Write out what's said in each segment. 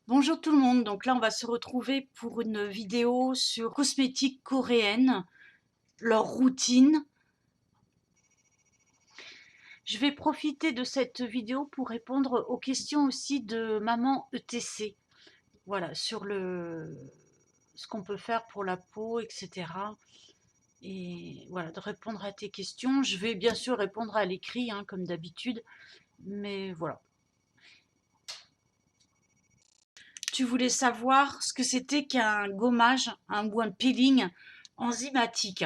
Bonjour tout le monde, donc là on va se retrouver pour une vidéo sur cosmétiques coréennes, leur routine. Je vais profiter de cette vidéo pour répondre aux questions aussi de maman ETC. Voilà, sur ce qu'on peut faire pour la peau, etc. Et voilà, de répondre à tes questions. Je vais bien sûr répondre à l'écrit, hein, comme d'habitude, mais voilà. Tu voulais savoir ce que c'était qu'un gommage, ou un peeling enzymatique.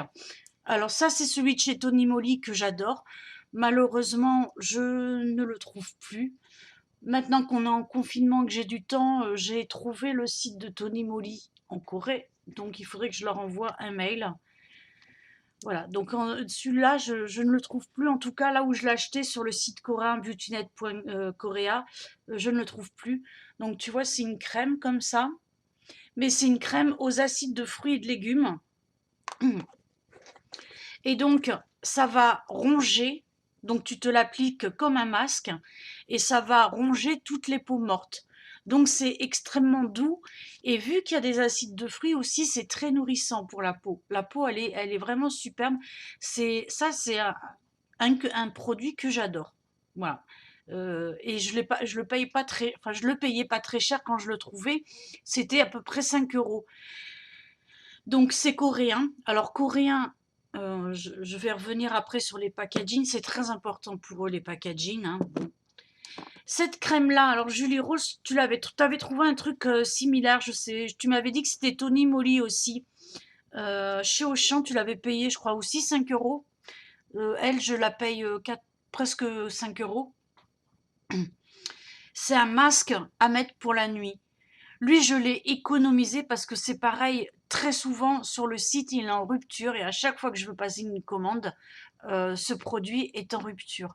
Alors ça, c'est celui de chez Tony Moly que j'adore. Malheureusement, je ne le trouve plus. Maintenant qu'on est en confinement, que j'ai du temps, j'ai trouvé le site de Tony Moly en Corée. Donc il faudrait que je leur envoie un mail. Voilà, donc celui-là, je ne le trouve plus. En tout cas, là où je l'ai acheté sur le site coréen beautynet.korea, je ne le trouve plus. Donc tu vois, c'est une crème comme ça. Mais c'est une crème aux acides de fruits et de légumes. Et donc, ça va ronger, donc tu te l'appliques comme un masque, et ça va ronger toutes les peaux mortes. Donc c'est extrêmement doux, et vu qu'il y a des acides de fruits aussi, c'est très nourrissant pour la peau. La peau, elle est vraiment superbe. C'est un produit que j'adore. Voilà. Et je le paye pas très, enfin je le payais pas très cher quand je le trouvais. C'était à peu près 5 euros. Donc c'est coréen. Alors coréen, je vais revenir après sur les packaging. C'est très important pour eux les packaging, hein. Cette crème-là, alors Julie Rose, tu avais trouvé un truc similaire, je sais. Tu m'avais dit que c'était Tony Moly aussi. Chez Auchan, tu l'avais payé, je crois, aussi 5 euros. Elle, je la paye presque 5 euros. C'est un masque à mettre pour la nuit. Lui, je l'ai économisé parce que c'est pareil, très souvent sur le site, il est en rupture et à chaque fois que je veux passer une commande, ce produit est en rupture.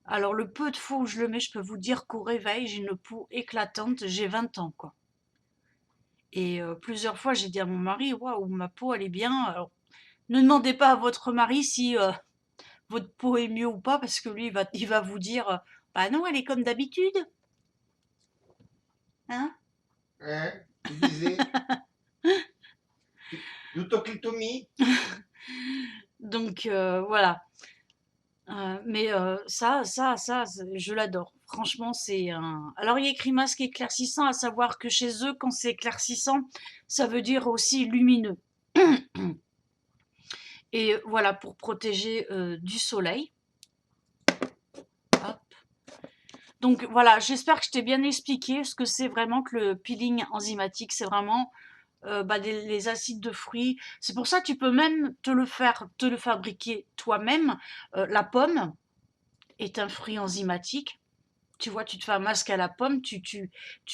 Alors le peu de fois où je le mets, je peux vous dire qu'au réveil, j'ai une peau éclatante, j'ai 20 ans quoi. Et plusieurs fois, j'ai dit à mon mari, waouh, ma peau elle est bien. Alors, ne demandez pas à votre mari si votre peau est mieux ou pas parce que lui, il va vous dire, bah non, elle est comme d'habitude, hein. Hein? Tu disais Yutokitomi? Donc voilà. Mais ça, je l'adore. Franchement, c'est un. Alors, il y a écrit masque éclaircissant, à savoir que chez eux, quand c'est éclaircissant, ça veut dire aussi lumineux. Et voilà, pour protéger du soleil. Hop. Donc voilà, j'espère que je t'ai bien expliqué ce que c'est vraiment que le peeling enzymatique. C'est vraiment les acides de fruits. C'est pour ça que tu peux même te le fabriquer toi-même. La pomme est un fruit enzymatique. Tu vois, tu te fais un masque à la pomme,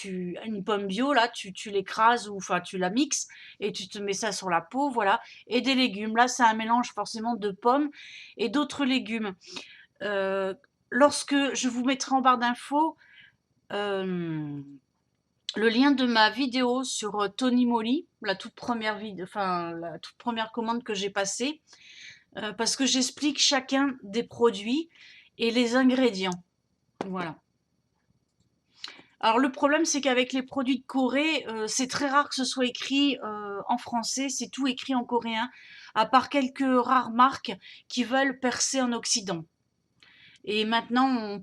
une pomme bio, là, tu l'écrases ou enfin tu la mixes et tu te mets ça sur la peau, voilà. Et des légumes. Là, c'est un mélange forcément de pommes et d'autres légumes. Euh, Lorsque je vous mettrai en barre d'infos euh, le lien de ma vidéo sur Tony Moly, la toute première enfin la toute première commande que j'ai passée, parce que j'explique chacun des produits et les ingrédients. Voilà. Alors le problème, c'est qu'avec les produits de Corée, c'est très rare que ce soit écrit en français, c'est tout écrit en coréen, à part quelques rares marques qui veulent percer en Occident. Et maintenant,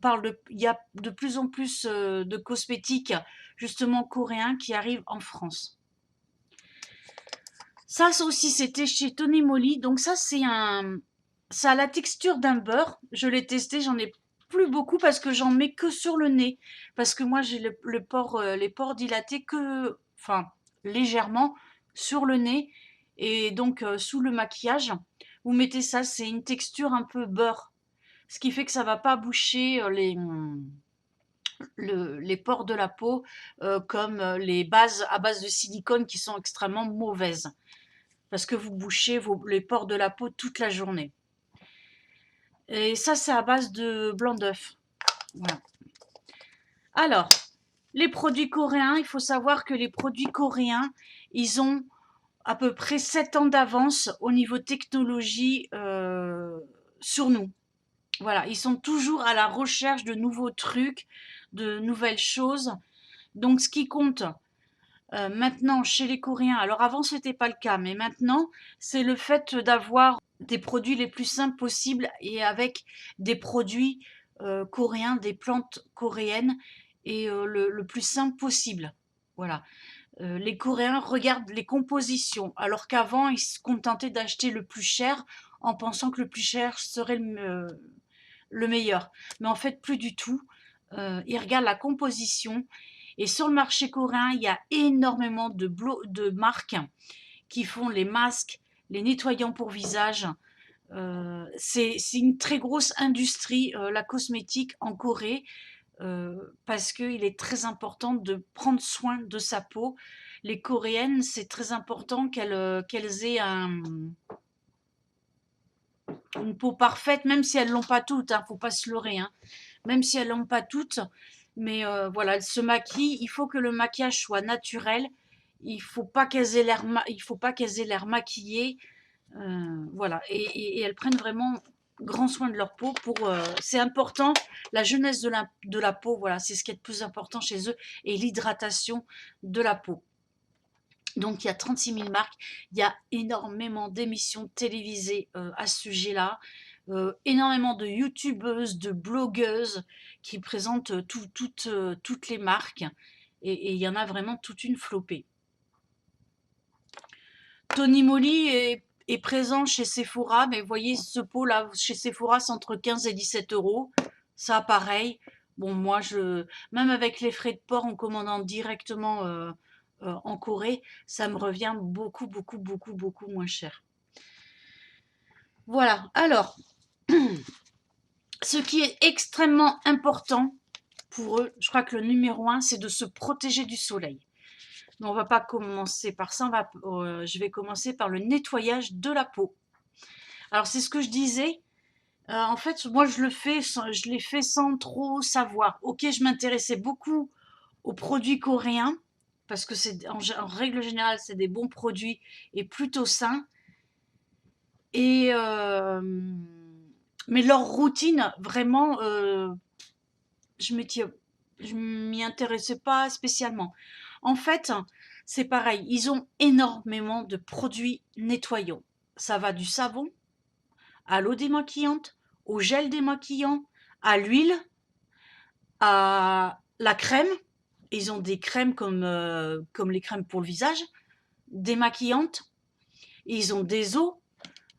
il y a de plus en plus de cosmétiques justement coréens qui arrivent en France. Ça aussi, c'était chez Tony Moly. Donc ça a la texture d'un beurre. Je l'ai testé, j'en ai plus beaucoup parce que j'en mets que sur le nez. Parce que moi, j'ai les pores dilatés enfin, légèrement sur le nez. Et donc, sous le maquillage, vous mettez ça, c'est une texture un peu beurre. Ce qui fait que ça va pas boucher les pores de la peau comme les bases à base de silicone qui sont extrêmement mauvaises parce que vous bouchez les pores de la peau toute la journée. Et ça, c'est à base de blanc d'œuf. Voilà. Alors, les produits coréens, il faut savoir que les produits coréens, ils ont à peu près 7 ans d'avance au niveau technologie sur nous. Voilà, ils sont toujours à la recherche de nouveaux trucs, de nouvelles choses. Donc ce qui compte maintenant chez les Coréens, alors avant c'était pas le cas, mais maintenant c'est le fait d'avoir des produits les plus simples possibles et avec des produits coréens, des plantes coréennes et le plus simple possible. Voilà. Les Coréens regardent les compositions, alors qu'avant ils se contentaient d'acheter le plus cher en pensant que le plus cher serait le meilleur. Mais en fait, plus du tout. Ils regardent la composition. Et sur le marché coréen, il y a énormément de marques qui font les masques, les nettoyants pour visage. C'est une très grosse industrie, la cosmétique en Corée, parce qu'il est très important de prendre soin de sa peau. Les Coréennes, c'est très important qu'elles aient une peau parfaite, même si elles l'ont pas toutes, hein, faut pas se leurrer, hein. Même si elles l'ont pas toutes, mais voilà, elles se maquillent. Il faut que le maquillage soit naturel. Il faut pas qu'elles aient l'air maquillées, voilà. Et elles prennent vraiment grand soin de leur peau c'est important. La jeunesse de la peau, voilà, c'est ce qui est le plus important chez eux, et l'hydratation de la peau. Donc il y a 36 000 marques, il y a énormément d'émissions télévisées à ce sujet-là, énormément de youtubeuses, de blogueuses qui présentent toutes les marques, et il y en a vraiment toute une flopée. Tony Moly est présent chez Sephora, mais vous voyez ce pot là chez Sephora c'est entre 15 et 17 euros, ça pareil. Bon, moi même avec les frais de port en commandant directement en Corée, ça me revient beaucoup, beaucoup, beaucoup, beaucoup moins cher. Voilà, alors, ce qui est extrêmement important pour eux, je crois que le numéro 1, c'est de se protéger du soleil. Mais on va pas commencer par ça, je vais commencer par le nettoyage de la peau. Alors, c'est ce que je disais. En fait, moi, je l'ai fait sans trop savoir. Ok, je m'intéressais beaucoup aux produits coréens, parce que en règle générale, c'est des bons produits et plutôt sains. Et mais leur routine, vraiment, je m'y intéressais pas spécialement. En fait, c'est pareil, ils ont énormément de produits nettoyants. Ça va du savon à l'eau démaquillante, au gel démaquillant, à l'huile, à la crème. Ils ont des crèmes comme les crèmes pour le visage, démaquillantes. Ils ont des eaux,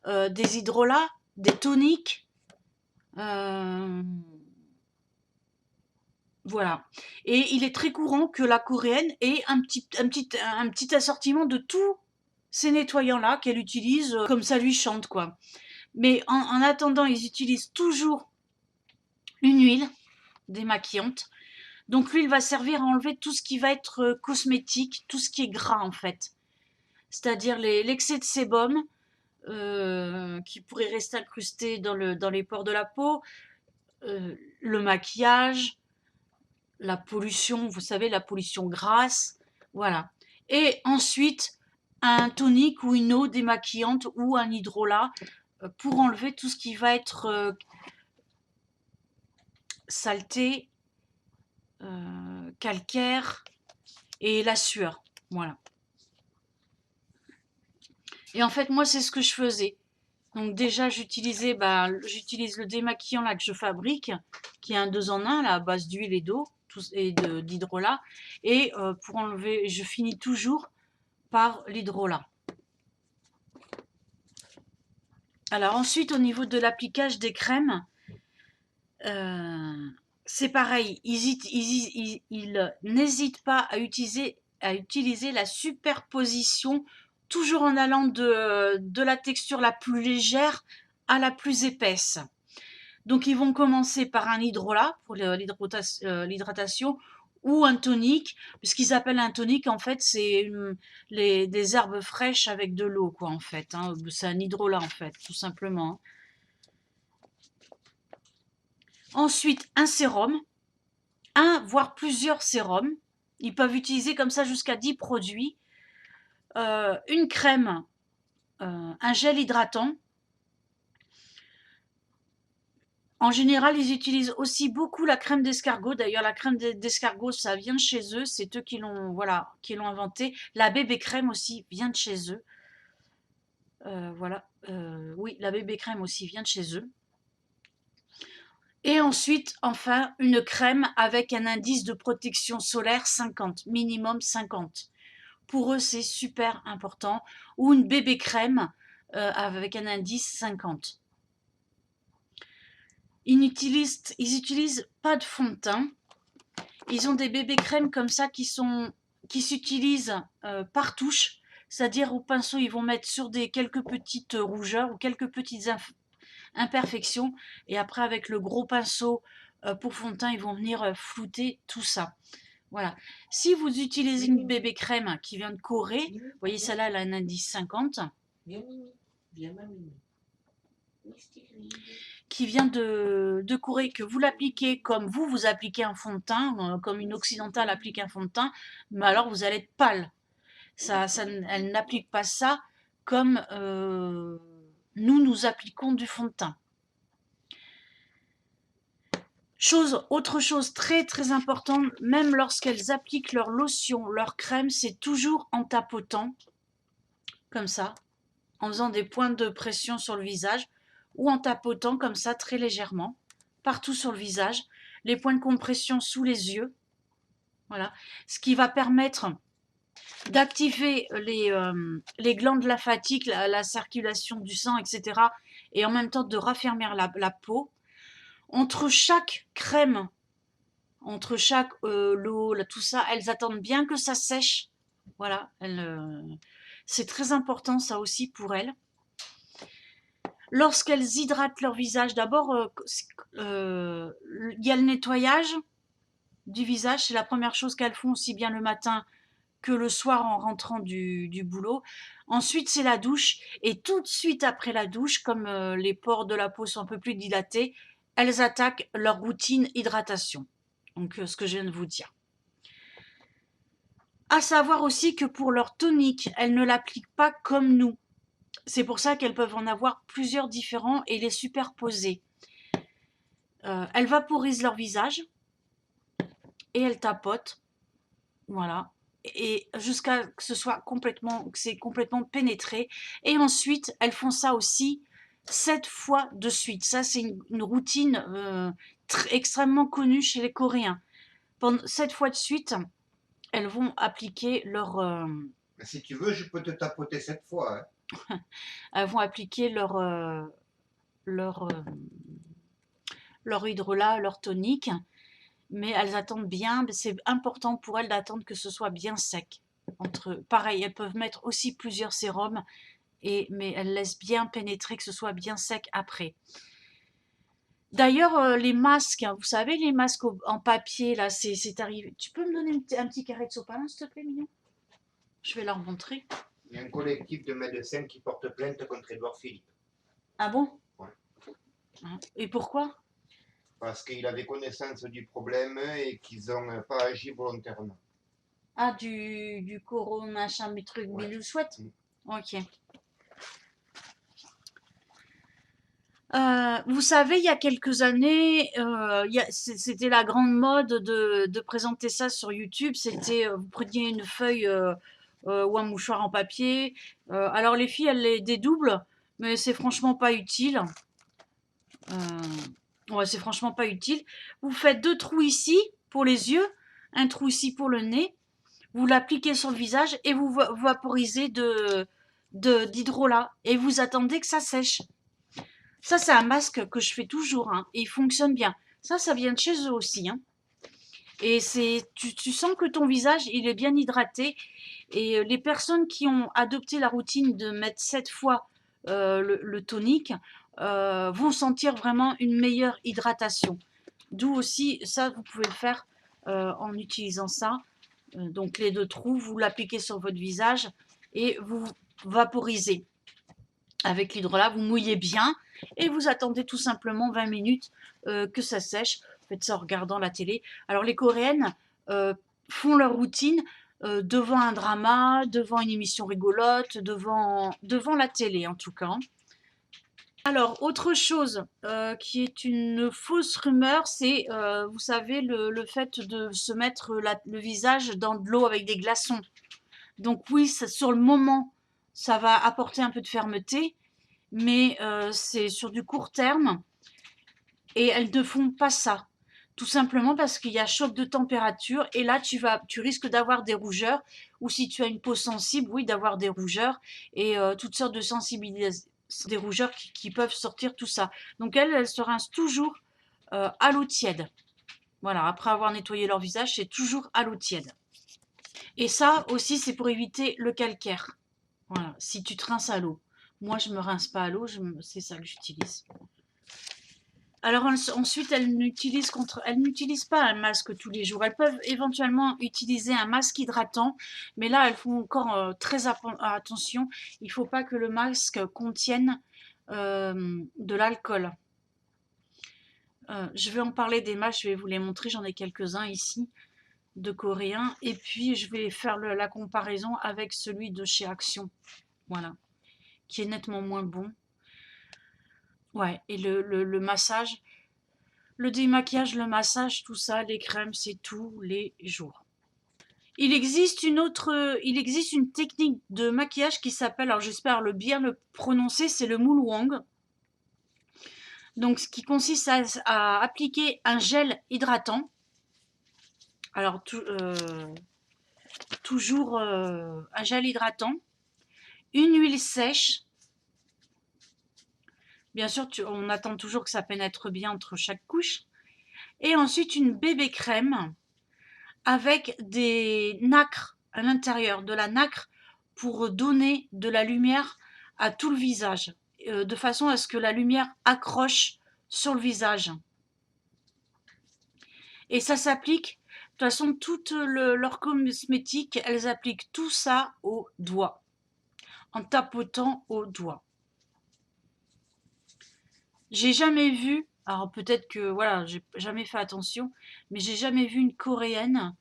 des hydrolats, des toniques. Voilà. Et il est très courant que la coréenne ait un petit assortiment de tous ces nettoyants-là qu'elle utilise comme ça lui chante, quoi. Mais en attendant, ils utilisent toujours une huile démaquillante. Donc l'huile va servir à enlever tout ce qui va être cosmétique, tout ce qui est gras en fait. C'est-à-dire l'excès de sébum qui pourrait rester incrusté dans les pores de la peau, le maquillage, la pollution, vous savez, la pollution grasse, voilà. Et ensuite, un tonique ou une eau démaquillante ou un hydrolat pour enlever tout ce qui va être saleté, calcaire et la sueur, voilà. Et en fait, moi, c'est ce que je faisais. Donc déjà, j'utilise le démaquillant là que je fabrique, qui est un 2 en 1 là, à base d'huile et d'eau et d'hydrolat. Et pour enlever, je finis toujours par l'hydrolat. Alors ensuite, au niveau de l'appliquage des crèmes, c'est pareil. Ils n'hésitent pas à utiliser la superposition, toujours en allant de la texture la plus légère à la plus épaisse. Donc ils vont commencer par un hydrolat pour l'hydratation ou un tonique. Ce qu'ils appellent un tonique, en fait, c'est des herbes fraîches avec de l'eau, quoi, en fait. Hein. C'est un hydrolat, en fait, tout simplement. Ensuite, un sérum, voire plusieurs sérums. Ils peuvent utiliser comme ça jusqu'à 10 produits. Une crème, un gel hydratant. En général, ils utilisent aussi beaucoup la crème d'escargot. D'ailleurs, la crème d'escargot, ça vient de chez eux. C'est eux qui l'ont, voilà, qui l'ont inventé. La bébé crème aussi vient de chez eux. Voilà. Oui, la bébé crème aussi vient de chez eux. Et ensuite, enfin, une crème avec un indice de protection solaire 50, minimum 50. Pour eux, c'est super important. Ou une bébé crème avec un indice 50. Ils n'utilisent pas de fond de teint. Ils ont des bébés crèmes comme ça qui s'utilisent par touche. C'est-à-dire au pinceau, ils vont mettre sur quelques petites rougeurs ou quelques petites imperfections. Et après, avec le gros pinceau pour fond de teint, ils vont venir flouter tout ça. Voilà. Si vous utilisez une bébé crème qui vient de Corée, vous voyez, celle-là, elle a un indice 50. Viens, Mimi. Viens, ma Mimi. Qui vient de Corée, que vous l'appliquez comme vous appliquez un fond de teint, comme une occidentale applique un fond de teint, mais alors vous allez être pâle. Elle n'applique pas ça comme nous appliquons du fond de teint. Autre chose très très importante, même lorsqu'elles appliquent leur lotion, leur crème, c'est toujours en tapotant, comme ça, en faisant des points de pression sur le visage, ou en tapotant comme ça très légèrement, partout sur le visage, les points de compression sous les yeux, voilà, ce qui va permettre d'activer les glandes lymphatiques, la circulation du sang, etc., et en même temps de raffermir la peau. Entre chaque crème, entre chaque lot, tout ça, elles attendent bien que ça sèche. Voilà, c'est très important ça aussi pour elles. Lorsqu'elles hydratent leur visage, d'abord, il y a le nettoyage du visage. C'est la première chose qu'elles font aussi bien le matin que le soir en rentrant du boulot. Ensuite, c'est la douche. Et tout de suite après la douche, comme les pores de la peau sont un peu plus dilatés, elles attaquent leur routine hydratation. Donc, ce que je viens de vous dire. À savoir aussi que pour leur tonique, elles ne l'appliquent pas comme nous. C'est pour ça qu'elles peuvent en avoir plusieurs différents et les superposer. Elles vaporisent leur visage et elles tapotent. Voilà. Et jusqu'à que c'est complètement pénétré. Et ensuite, elles font ça aussi 7 fois de suite. Ça, c'est une routine extrêmement connue chez les Coréens. Pendant 7 fois de suite, elles vont appliquer Si tu veux, je peux te tapoter 7 fois. Hein. elles vont appliquer leur hydrolat, leur tonique. Mais elles attendent bien, c'est important pour elles d'attendre que ce soit bien sec. Pareil, elles peuvent mettre aussi plusieurs sérums, mais elles laissent bien pénétrer, que ce soit bien sec après. D'ailleurs, les masques, vous savez, les masques en papier, là, c'est arrivé. Tu peux me donner un petit carré de sopalin, s'il te plaît, Mignon? Je vais leur montrer. Il y a un collectif de médecins qui porte plainte contre Édouard Philippe. Ah bon? Ouais. Et pourquoi? Parce qu'il avait connaissance du problème et qu'ils n'ont pas agi volontairement. Ah, du coro, machin, mes trucs, Ouais. bilou chouette. Ok. Vous savez, il y a quelques années, c'était la grande mode de présenter ça sur YouTube. C'était, vous preniez une feuille ou un mouchoir en papier. Alors les filles, elles les dédoublent, mais c'est franchement pas utile. Ouais, c'est franchement pas utile. Vous faites 2 trous ici pour les yeux, un trou ici pour le nez. Vous l'appliquez sur le visage et vous vaporisez d'hydrolat et vous attendez que ça sèche. Ça, c'est un masque que je fais toujours, hein, et il fonctionne bien. Ça vient de chez eux aussi. Hein. Et tu sens que ton visage, il est bien hydraté. Et les personnes qui ont adopté la routine de mettre 7 fois le tonique vont sentir vraiment une meilleure hydratation. D'où aussi, ça, vous pouvez le faire en utilisant ça. Donc les 2 trous, vous l'appliquez sur votre visage et vous vaporisez. Avec l'hydrolat, vous mouillez bien et vous attendez tout simplement 20 minutes que ça sèche. Faites ça en regardant la télé. Alors les Coréennes font leur routine devant un drama, devant une émission rigolote, devant la télé en tout cas. Alors, autre chose qui est une fausse rumeur, c'est, vous savez, le fait de se mettre le visage dans de l'eau avec des glaçons. Donc oui, sur le moment, ça va apporter un peu de fermeté, mais c'est sur du court terme et elles ne font pas ça. Tout simplement parce qu'il y a choc de température et là tu risques d'avoir des rougeurs, ou si tu as une peau sensible, oui, d'avoir des rougeurs et toutes sortes de sensibilisations, des rougeurs qui peuvent sortir, tout ça. Donc elles se rincent toujours à l'eau tiède. Voilà, après avoir nettoyé leur visage, c'est toujours à l'eau tiède. Et ça aussi, c'est pour éviter le calcaire. Voilà, si tu te rinces à l'eau. Moi, je me rince pas à l'eau, c'est ça que j'utilise. Alors ensuite, elles n'utilisent pas un masque tous les jours. Elles peuvent éventuellement utiliser un masque hydratant, mais là, elles font encore très attention. Il ne faut pas que le masque contienne de l'alcool. Je vais en parler des masques, je vais vous les montrer, j'en ai quelques-uns ici, de coréens. Et puis, je vais faire la comparaison avec celui de chez Action, voilà, qui est nettement moins bon. Ouais, et le massage, le démaquillage, le massage, tout ça, les crèmes, c'est tous les jours. Il existe une technique de maquillage qui s'appelle, alors j'espère bien le prononcer, c'est le Mulwang. Donc, ce qui consiste à appliquer un gel hydratant. Alors, toujours un gel hydratant, une huile sèche. Bien sûr, on attend toujours que ça pénètre bien entre chaque couche. Et ensuite, une bébé crème avec des nacres à l'intérieur, de la nacre pour donner de la lumière à tout le visage, de façon à ce que la lumière accroche sur le visage. Et ça s'applique, de toute façon, toutes leurs cosmétiques, elles appliquent tout ça au doigt, en tapotant au doigt. J'ai jamais vu, alors peut-être que voilà, j'ai jamais fait attention, mais j'ai jamais vu une coréenne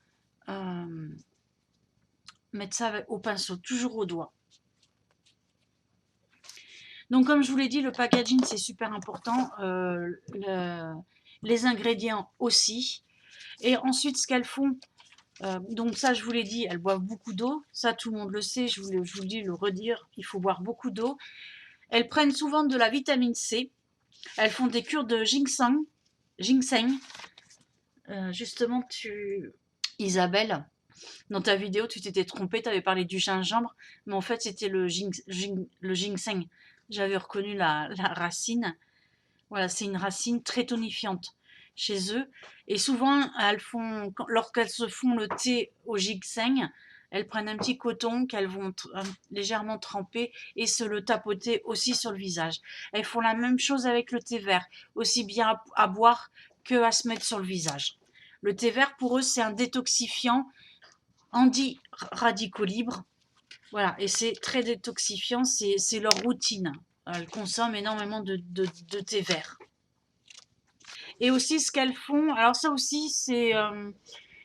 mettre ça au pinceau, toujours au doigt. Donc comme je vous l'ai dit, le packaging c'est super important, les ingrédients aussi. Et ensuite ce qu'elles font, donc ça je vous l'ai dit, elles boivent beaucoup d'eau, ça tout le monde le sait, je vous le dis, le redire, il faut boire beaucoup d'eau. Elles prennent souvent de la vitamine C, elles font des cures de ginseng. Justement, Isabelle, dans ta vidéo, tu t'étais trompée, tu avais parlé du gingembre, mais en fait, c'était le ginseng. J'avais reconnu la racine. Voilà, c'est une racine très tonifiante chez eux. Et souvent, lorsqu'elles se font le thé au ginseng, elles prennent un petit coton qu'elles vont légèrement tremper et se le tapoter aussi sur le visage. Elles font la même chose avec le thé vert, aussi bien à boire que à se mettre sur le visage. Le thé vert, pour eux, c'est un détoxifiant anti-radicaux libres. Voilà, et c'est très détoxifiant, c'est leur routine. Elles consomment énormément de thé vert. Et aussi, ce qu'elles font, alors ça aussi,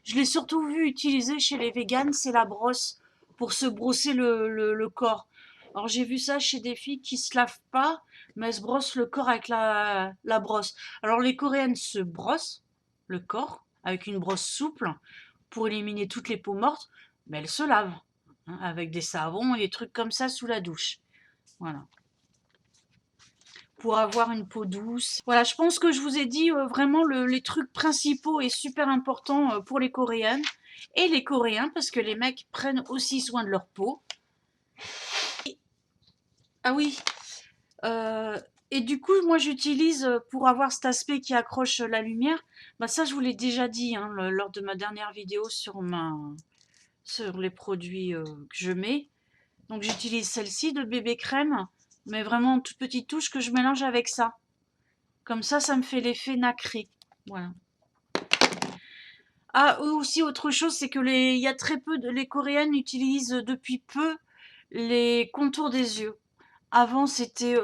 je l'ai surtout vu utiliser chez les véganes, c'est la brosse pour se brosser le corps. Alors j'ai vu ça chez des filles qui se lavent pas, mais elles se brossent le corps avec la brosse. Alors les Coréennes se brossent le corps avec une brosse souple pour éliminer toutes les peaux mortes, mais elles se lavent hein, avec des savons et des trucs comme ça sous la douche. Voilà. Pour avoir une peau douce. Voilà, je pense que je vous ai dit vraiment les trucs principaux et super importants pour les Coréennes et les Coréens, parce que les mecs prennent aussi soin de leur peau. Ah oui, et du coup, moi j'utilise, pour avoir cet aspect qui accroche la lumière, bah ça je vous l'ai déjà dit hein, lors de ma dernière vidéo sur les produits que je mets. Donc j'utilise celle-ci de bébé crème, mais vraiment en toute petite touche que je mélange avec ça. Comme ça me fait l'effet nacré. Voilà. Ah, aussi autre chose, c'est que il y a très peu les Coréennes utilisent depuis peu les contours des yeux. Avant, c'était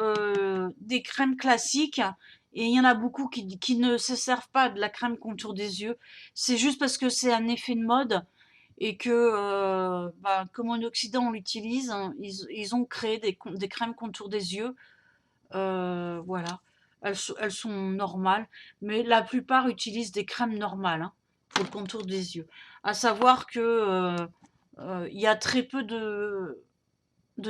des crèmes classiques et il y en a beaucoup qui ne se servent pas de la crème contour des yeux. C'est juste parce que c'est un effet de mode et que, comme en Occident on l'utilise, hein, ils ont créé des crèmes contour des yeux Voilà, elles sont normales, mais la plupart utilisent des crèmes normales, hein, pour le contour des yeux. À savoir que il y a très peu de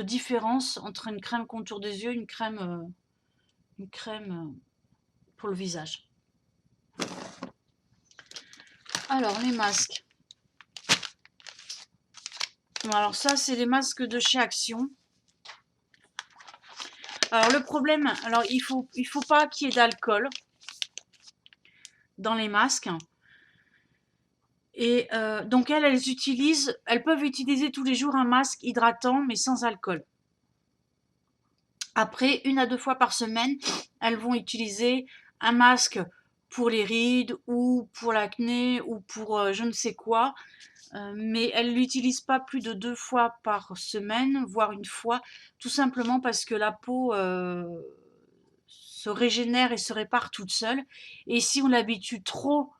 différence entre une crème contour des yeux et une crème pour le visage. Alors, les masques. Bon, alors ça, c'est les masques de chez Action. Alors le problème, alors il faut pas qu'il y ait d'alcool dans les masques. Et donc elles peuvent utiliser tous les jours un masque hydratant mais sans alcool. Après, 1 à 2 fois par semaine, elles vont utiliser un masque pour les rides ou pour l'acné ou pour je ne sais quoi. Mais elles ne l'utilisent pas plus de 2 fois par semaine, voire 1 fois, tout simplement parce que la peau se régénère et se répare toute seule. Et si on l'habitue trop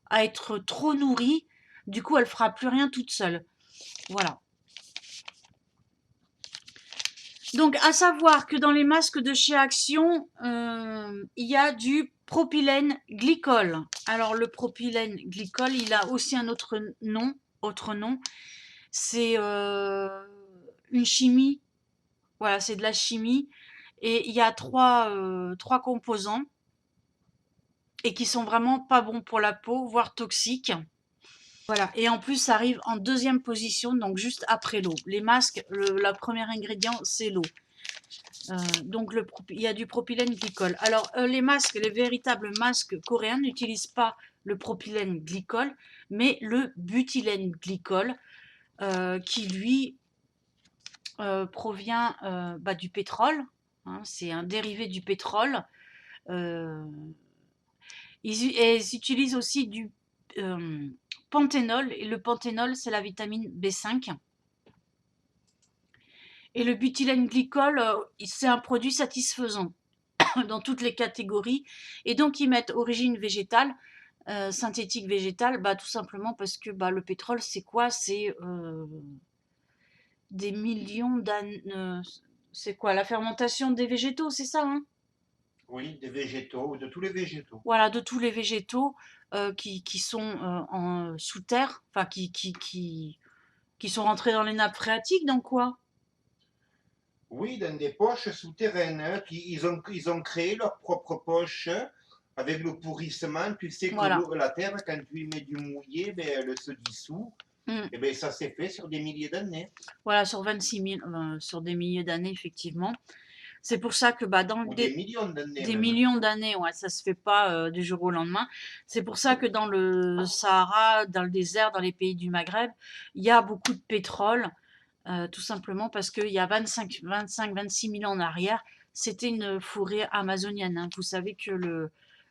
à être trop nourrie, du coup, elle fera plus rien toute seule. Voilà. Donc, à savoir que dans les masques de chez Action, il y a du propylène glycol. Alors, le propylène glycol, il a aussi un autre nom. C'est une chimie. Voilà, c'est de la chimie. Et il y a trois composants et qui sont vraiment pas bons pour la peau, voire toxiques. Voilà, et en plus, ça arrive en 2e position, donc juste après l'eau. Les masques, le premier ingrédient, c'est l'eau. Donc, il y a du propylène glycol. Alors, les masques, les véritables masques coréens n'utilisent pas le propylène glycol, mais le butylène glycol, qui lui provient du pétrole. Hein, c'est un dérivé du pétrole. Euh, ils utilisent aussi du panthénol, et le panthénol, c'est la vitamine B5. Et le butylène glycol, c'est un produit satisfaisant dans toutes les catégories. Et donc, ils mettent origine végétale, synthétique végétale, tout simplement parce que le pétrole, c'est quoi? C'est des millions d'années. C'est quoi? La fermentation des végétaux, c'est ça, hein? Oui, des végétaux, de tous les végétaux. Voilà, de tous les végétaux qui sont sous terre, enfin qui sont rentrés dans les nappes phréatiques, donc quoi? Oui, dans des poches souterraines, hein, ils ont créé leur propre poche avec le pourrissement. Tu sais que Voilà. la terre, quand tu y mets du mouillé, ben, elle se dissout. Mm. Et ben, ça s'est fait sur des milliers d'années. Voilà, sur 26 000, sur des milliers d'années, effectivement. C'est pour ça que dans Ou des millions d'années des même. millions d'années, ouais, ça se fait pas du jour au lendemain. C'est pour ça que dans le Sahara, dans le désert, dans les pays du Maghreb, il y a beaucoup de pétrole, tout simplement parce qu'il y a 26 000 ans en arrière, c'était une forêt amazonienne. Hein. Vous savez que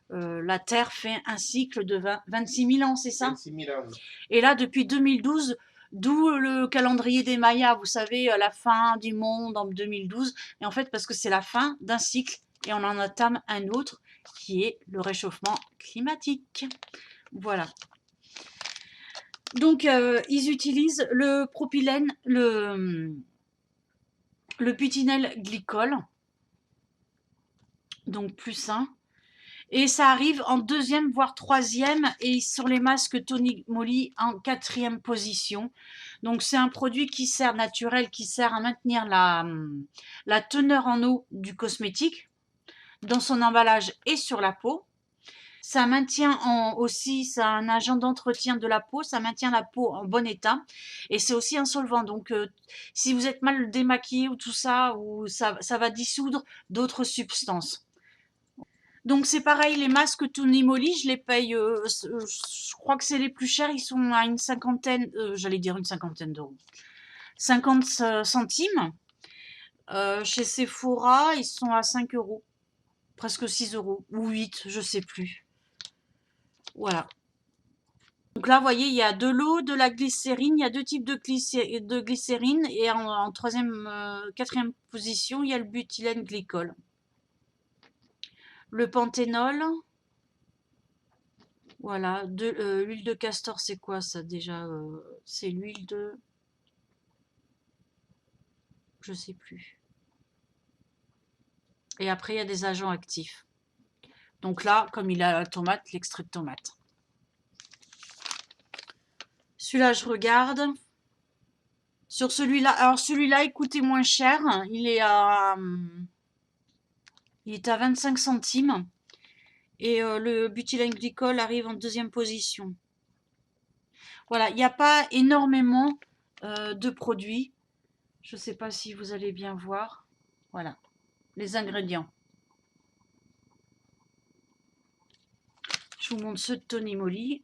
la Terre fait un cycle de 26 000 ans, c'est ça? 26 000 ans. Et là, depuis 2012, d'où le calendrier des Mayas, vous savez, la fin du monde en 2012. Et en fait, parce que c'est la fin d'un cycle et on en entame un autre qui est le réchauffement climatique. Voilà. Donc, ils utilisent le propylène, le butynyl glycol, donc plus sain. Et ça arrive en 2e, voire 3e, et sur les masques Tony Moly en 4e position. Donc c'est un produit qui sert naturel, qui sert à maintenir la teneur en eau du cosmétique dans son emballage et sur la peau. Ça maintient aussi, c'est un agent d'entretien de la peau, ça maintient la peau en bon état et c'est aussi un solvant. Donc si vous êtes mal démaquillé ou tout ça, ou ça va dissoudre d'autres substances. Donc c'est pareil, les masques Tony Moly, je les paye, je crois que c'est les plus chers, ils sont à une cinquantaine, j'allais dire une cinquantaine d'euros. 50 centimes. Chez Sephora, ils sont à 5 euros, presque 6 euros, ou 8, je sais plus. Voilà. Donc là, vous voyez, il y a de l'eau, de la glycérine, il y a 2 types de glycérine, et en 3e, 4e position, il y a le butylène glycol. Le panthénol, voilà, l'huile de castor, c'est quoi ça déjà? C'est l'huile de... Je sais plus. Et après, il y a des agents actifs. Donc là, comme il a la tomate, l'extrait de tomate. Celui-là, je regarde. Sur celui-là, alors celui-là, il coûtait moins cher. Il est à 25 centimes. Et le butylène glycol arrive en deuxième position. Voilà, il n'y a pas énormément de produits. Je ne sais pas si vous allez bien voir. Voilà, les ingrédients. Je vous montre ceux de Tony Moly.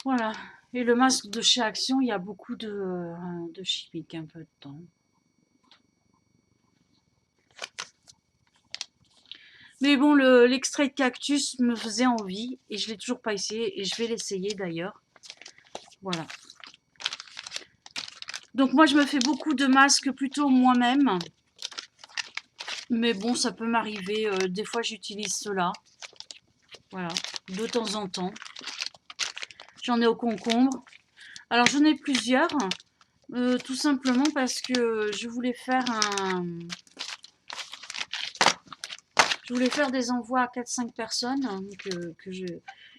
Voilà. Et le masque de chez Action, il y a beaucoup de chimiques un peu dedans. Mais bon, l'extrait de cactus me faisait envie et je ne l'ai toujours pas essayé et je vais l'essayer d'ailleurs. Voilà. Donc moi, je me fais beaucoup de masques plutôt moi-même. Mais bon, ça peut m'arriver. Des fois, j'utilise cela. Voilà, de temps en temps. J'en ai au concombre. Alors, j'en ai plusieurs. Tout simplement parce que je voulais faire des envois à 4-5 personnes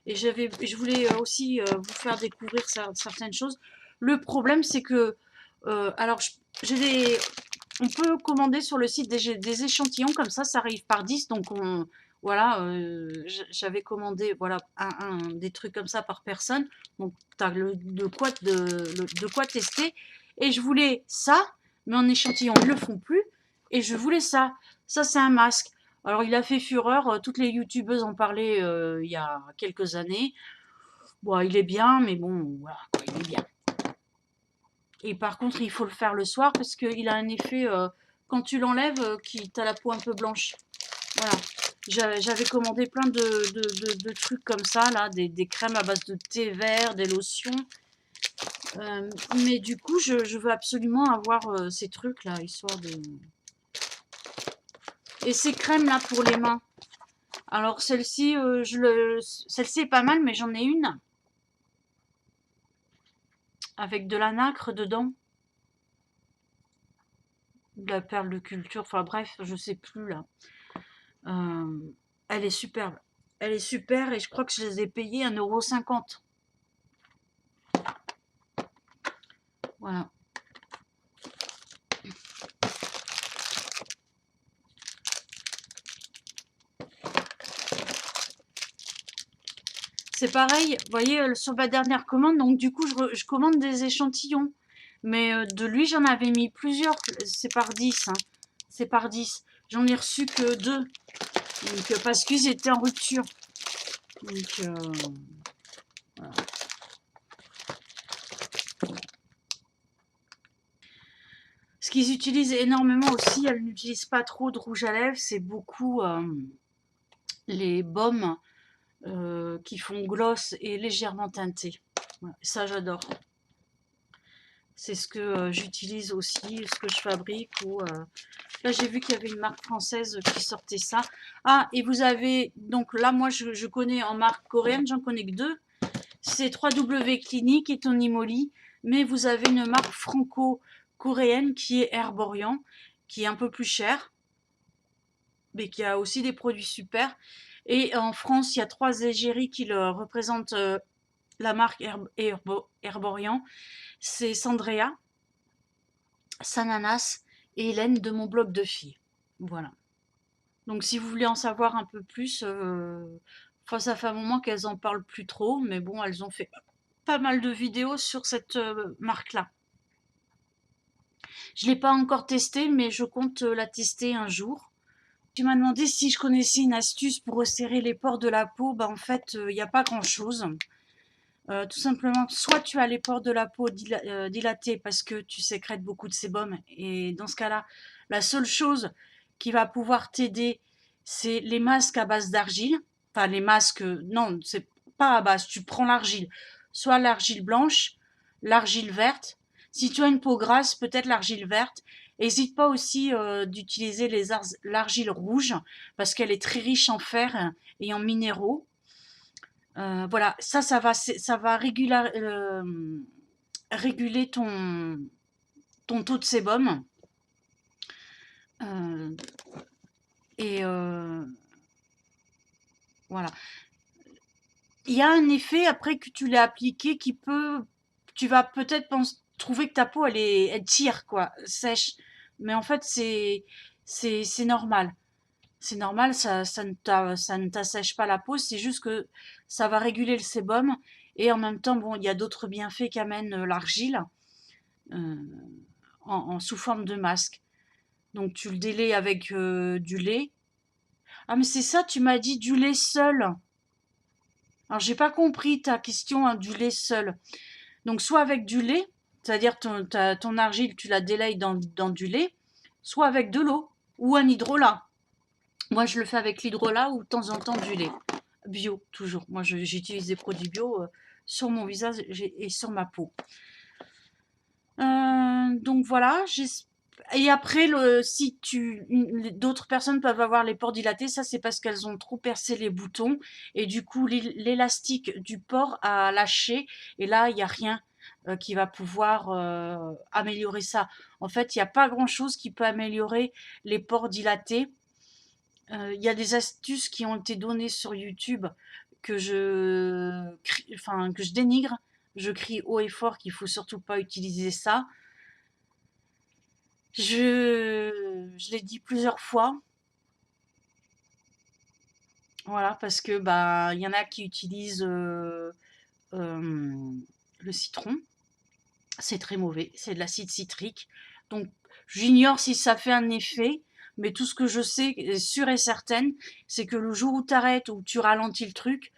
et je voulais aussi vous faire découvrir certaines choses. Le problème, c'est que alors on peut commander sur le site des échantillons comme ça arrive par 10. Donc voilà, j'avais commandé voilà des trucs comme ça par personne. Donc tu as de quoi tester. Et je voulais ça, mais en échantillon, ils ne le font plus. Et je voulais ça. Ça, c'est un masque. Alors, il a fait fureur. Toutes les youtubeuses en parlaient il y a quelques années. Bon, il est bien, mais bon, voilà, quoi, il est bien. Et par contre, il faut le faire le soir parce qu'il a un effet, quand tu l'enlèves, t'as la peau un peu blanche. Voilà. J'avais commandé plein de trucs comme ça, là, des crèmes à base de thé vert, des lotions. Mais du coup, je veux absolument avoir ces trucs-là, histoire de... Et ces crèmes-là pour les mains. Alors, celle-ci, celle-ci est pas mal, mais j'en ai une avec de la nacre dedans. De la perle de culture, enfin bref, je sais plus là. Elle est superbe. Elle est super et je crois que je les ai payées 1,50 €. Voilà. C'est pareil, vous voyez, sur ma dernière commande, donc du coup, je commande des échantillons. Mais de lui, j'en avais mis plusieurs. C'est par 10. Hein. C'est par 10. J'en ai reçu que 2. Donc, parce qu'ils étaient en rupture. Donc, voilà. Ce qu'ils utilisent énormément aussi, elles n'utilisent pas trop de rouge à lèvres, c'est beaucoup les baumes qui font gloss et légèrement teintés. Voilà. Ça, j'adore. C'est ce que j'utilise aussi, ce que je fabrique. Là, j'ai vu qu'il y avait une marque française qui sortait ça. Ah, et vous avez... Donc là, moi, je connais en marque coréenne, j'en connais que 2. C'est 3W Clinique et Tony Moly. Mais vous avez une marque franco-coréenne qui est Herborian, qui est un peu plus chère, mais qui a aussi des produits super. Et en France, il y a 3 égéries qui représentent la marque Herborian. C'est Sandrea, Sananas et Hélène de mon blog de filles. Voilà. Donc si vous voulez en savoir un peu plus, ça fait un moment qu'elles en parlent plus trop, mais bon, elles ont fait pas mal de vidéos sur cette marque-là. Je ne l'ai pas encore testée, mais je compte la tester un jour. Tu m'as demandé si je connaissais une astuce pour resserrer les pores de la peau. En fait, il n'y a pas grand-chose. Tout simplement, soit tu as les pores de la peau dilatés parce que tu sécrètes beaucoup de sébum, et dans ce cas-là, la seule chose qui va pouvoir t'aider, c'est les masques à base d'argile. Enfin, les masques, non, c'est pas à base, tu prends l'argile, soit l'argile blanche, l'argile verte. Si tu as une peau grasse, peut-être l'argile verte. N'hésite pas aussi d'utiliser l'argile rouge parce qu'elle est très riche en fer et en minéraux. Voilà, ça va réguler ton taux de sébum. Euh, et voilà. Il y a un effet après que tu l'as appliqué qui peut, tu vas peut-être trouver que ta peau elle tire quoi, sèche. Mais en fait c'est normal. C'est normal, ça ne t'assèche pas la peau, c'est juste que ça va réguler le sébum et en même temps bon il y a d'autres bienfaits qu'amène l'argile euh, sous forme de masque. Donc tu le délayes avec du lait. Ah mais c'est ça, tu m'as dit du lait seul. Alors j'ai pas compris ta question hein, du lait seul. Donc soit avec du lait, c'est-à-dire ton argile, tu la délayes dans du lait, soit avec de l'eau ou un hydrolat. Moi, je le fais avec l'hydrolat ou de temps en temps du lait. Bio, toujours. Moi, j'utilise des produits bio sur mon visage et sur ma peau. Donc voilà. Et après, si d'autres personnes peuvent avoir les pores dilatés, ça c'est parce qu'elles ont trop percé les boutons et du coup l'élastique du pore a lâché et là il n'y a rien qui va pouvoir améliorer ça. En fait, il n'y a pas grand-chose qui peut améliorer les pores dilatés. Il y a des astuces qui ont été données sur YouTube que je dénigre. Je crie haut et fort qu'il faut surtout pas utiliser ça. Je l'ai dit plusieurs fois, voilà, parce que bah il y en a qui utilisent euh, le citron. C'est très mauvais, c'est de l'acide citrique. Donc j'ignore si ça fait un effet, mais tout ce que je sais, sûr et certaine, c'est que le jour où tu arrêtes ou tu ralentis le truc,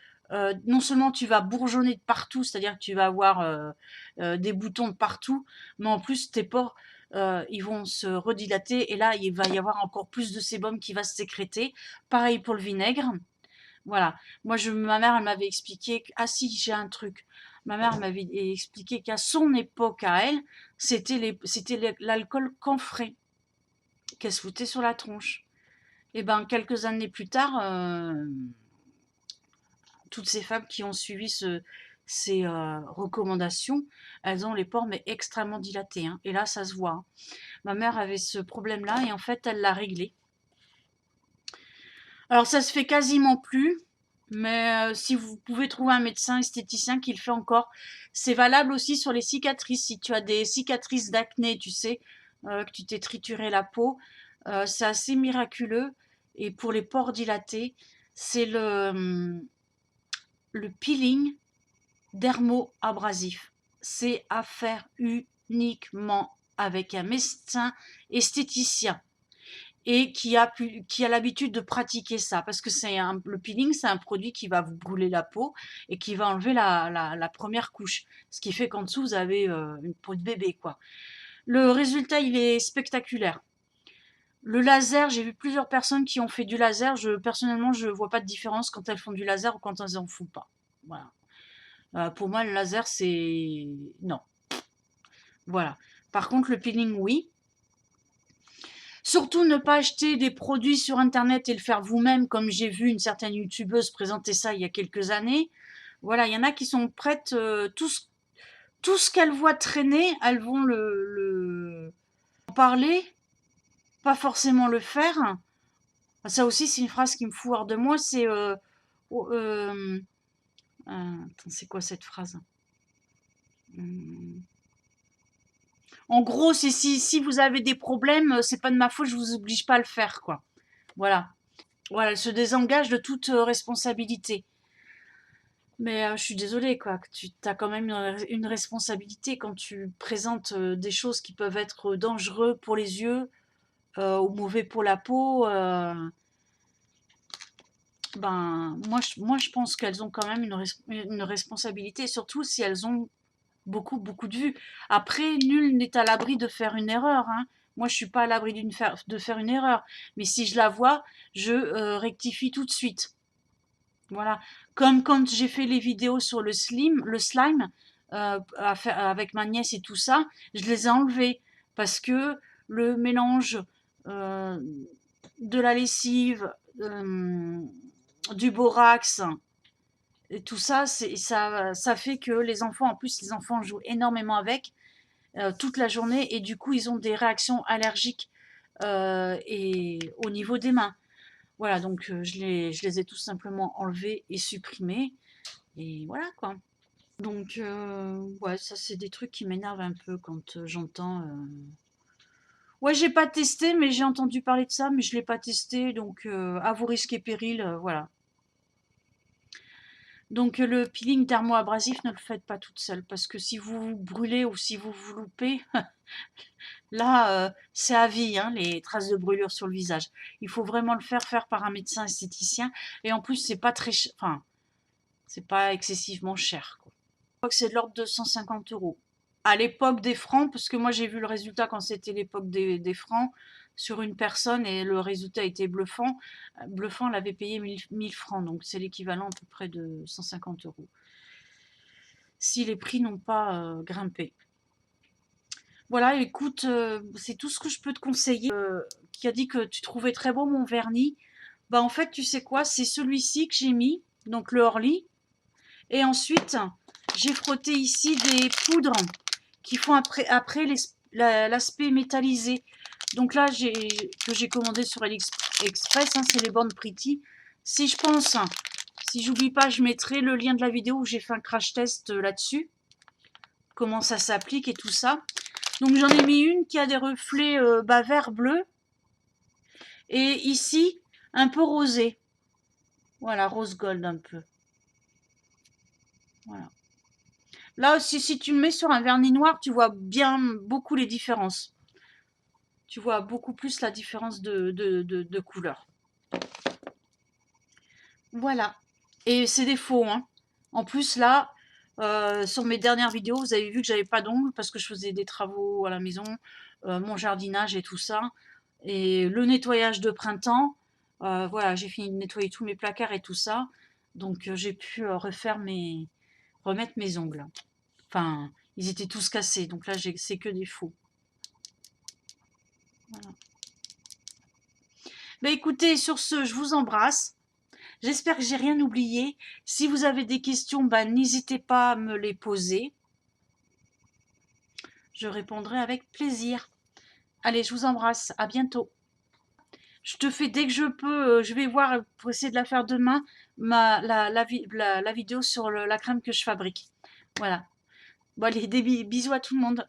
non seulement tu vas bourgeonner de partout, c'est-à-dire que tu vas avoir des boutons de partout, mais en plus tes pores ils vont se redilater et là il va y avoir encore plus de sébum qui va se sécréter. Pareil pour le vinaigre. Voilà. Moi, ma mère, elle m'avait expliqué ah si, j'ai un truc. Ma mère m'avait expliqué qu'à son époque, à elle, c'était l'alcool camphré qu'elle se foutait sur la tronche. Et ben, quelques années plus tard, toutes ces femmes qui ont suivi ces recommandations, elles ont les pores mais extrêmement dilatés. Hein. Et là, ça se voit. Hein. Ma mère avait ce problème-là et en fait, elle l'a réglé. Alors, ça se fait quasiment plus. Mais si vous pouvez trouver un médecin esthéticien qui le fait encore, c'est valable aussi sur les cicatrices. Si tu as des cicatrices d'acné, tu sais, que tu t'es trituré la peau, c'est assez miraculeux. Et pour les pores dilatés, c'est le peeling dermo-abrasif. C'est à faire uniquement avec un médecin esthéticien et qui a l'habitude de pratiquer ça parce que le peeling c'est un produit qui va vous brûler la peau et qui va enlever la première couche, ce qui fait qu'en dessous vous avez une peau de bébé quoi. Le résultat il est spectaculaire. Le laser, j'ai vu plusieurs personnes qui ont fait du laser. Personnellement, je vois pas de différence quand elles font du laser ou quand elles en font pas. Voilà. Pour moi, le laser, c'est non. Voilà. Par contre, le peeling, oui. Surtout ne pas acheter des produits sur internet et le faire vous-même, comme j'ai vu une certaine youtubeuse présenter ça il y a quelques années. Voilà, il y en a qui sont prêtes, tout ce qu'elles voient traîner, elles vont en parler, pas forcément le faire. Ça aussi, c'est une phrase qui me fout hors de moi, c'est oh, attends, c'est quoi cette phrase? En gros, c'est si vous avez des problèmes, c'est pas de ma faute, je vous oblige pas à le faire, quoi. Voilà. Voilà, elle se désengage de toute responsabilité. Mais je suis désolée, quoi. Que tu as quand même une responsabilité quand tu présentes des choses qui peuvent être dangereuses pour les yeux ou mauvais pour la peau. Ben, moi, je pense qu'elles ont quand même une responsabilité, surtout si elles ont beaucoup, beaucoup de vues. Après, nul n'est à l'abri de faire une erreur. Hein. Moi, je suis pas à l'abri de faire une erreur. Mais si je la vois, je rectifie tout de suite. Voilà. Comme quand j'ai fait les vidéos sur le slime, avec ma nièce et tout ça, je les ai enlevés parce que le mélange euh, de la lessive, du borax Et tout ça, ça fait que les enfants, en plus, les enfants jouent énormément avec toute la journée et du coup, ils ont des réactions allergiques et au niveau des mains. Voilà, donc je les ai tout simplement enlevés et supprimés. Et voilà quoi. Donc, ouais, ça c'est des trucs qui m'énervent un peu quand j'entends. Ouais, j'ai pas testé, mais j'ai entendu parler de ça, mais je l'ai pas testé, donc à vos risques et périls, voilà. Donc le peeling thermoabrasif, ne le faites pas toute seule, parce que si vous vous brûlez ou si vous vous loupez, là, c'est à vie, hein, les traces de brûlure sur le visage. Il faut vraiment le faire par un médecin esthéticien, et en plus, c'est pas très, enfin, c'est pas excessivement cher, quoi. Je crois que c'est de l'ordre de 150 euros. À l'époque des francs, parce que moi j'ai vu le résultat quand c'était l'époque des francs sur une personne et le résultat était bluffant. Bluffant, elle avait payé 1000 francs, donc c'est l'équivalent à peu près de 150 euros. Si les prix n'ont pas grimpé. Voilà, écoute, c'est tout ce que je peux te conseiller. Qui a dit que tu trouvais très beau mon vernis. Bah en fait, tu sais quoi, c'est celui-ci que j'ai mis, donc le Orly. Et ensuite, j'ai frotté ici des poudres qui font après l'aspect métallisé. Donc là, que j'ai commandé sur AliExpress, hein, c'est les bornes Pretty. Si je pense, si j'oublie pas, je mettrai le lien de la vidéo où j'ai fait un crash test là-dessus. Comment ça s'applique et tout ça. Donc j'en ai mis une qui a des reflets vert-bleu. Et ici, un peu rosé. Voilà, rose gold un peu. Voilà. Là aussi, si tu le mets sur un vernis noir, tu vois bien beaucoup les différences. Tu vois beaucoup plus la différence de couleur. Voilà. Et c'est des faux, hein. En plus, là, sur mes dernières vidéos, vous avez vu que j'avais pas d'ongles parce que je faisais des travaux à la maison, mon jardinage et tout ça. Et le nettoyage de printemps, voilà, j'ai fini de nettoyer tous mes placards et tout ça. Donc, j'ai pu remettre mes ongles. Enfin, ils étaient tous cassés. Donc là, c'est que des faux. Voilà. Bah écoutez, sur ce, je vous embrasse. J'espère que j'ai rien oublié. Si vous avez des questions, bah, n'hésitez pas à me les poser. Je répondrai avec plaisir. Allez, je vous embrasse. À bientôt. Je te fais dès que je peux, je vais voir pour essayer de la faire demain, la vidéo sur la crème que je fabrique. Voilà. Bon allez, des bisous à tout le monde.